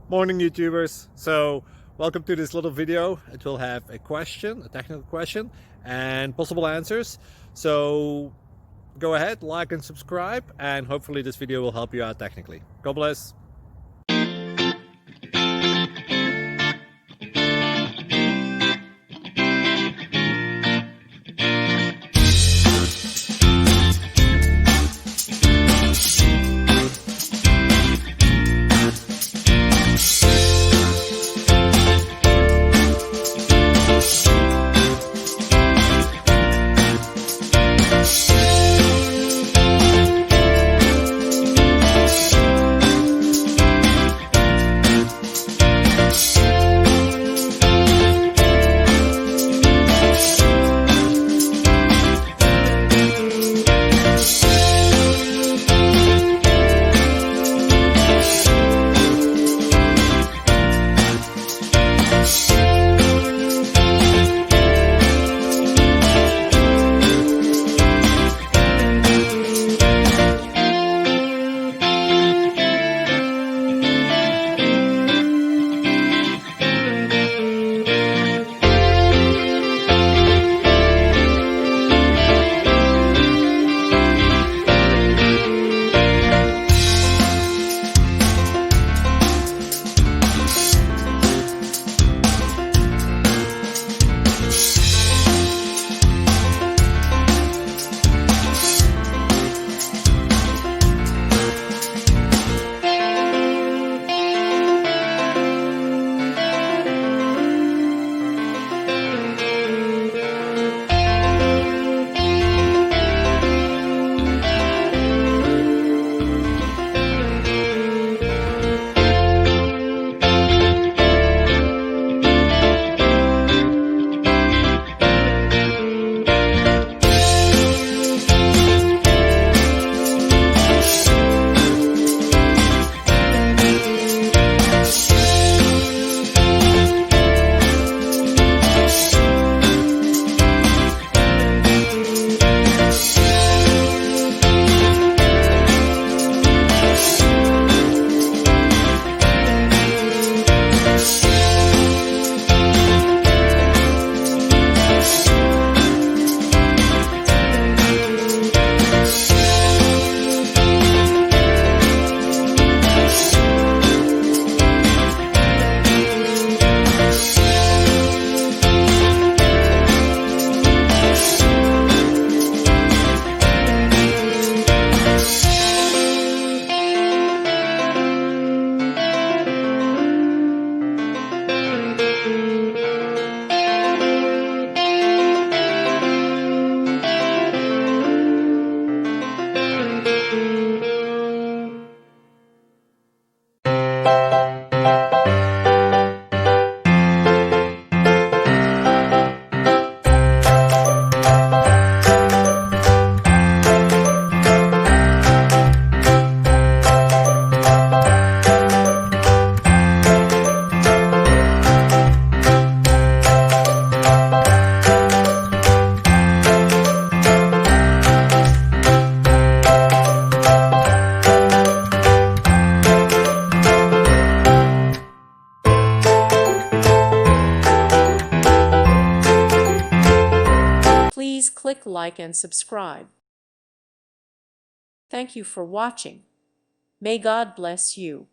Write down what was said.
Morning YouTubers. So welcome to this little video. It will have a question, a technical question, and possible answers. So go ahead, like and subscribe, and hopefully this video will help you out technically. God bless. Please click like and subscribe. Thank you for watching. May God bless you.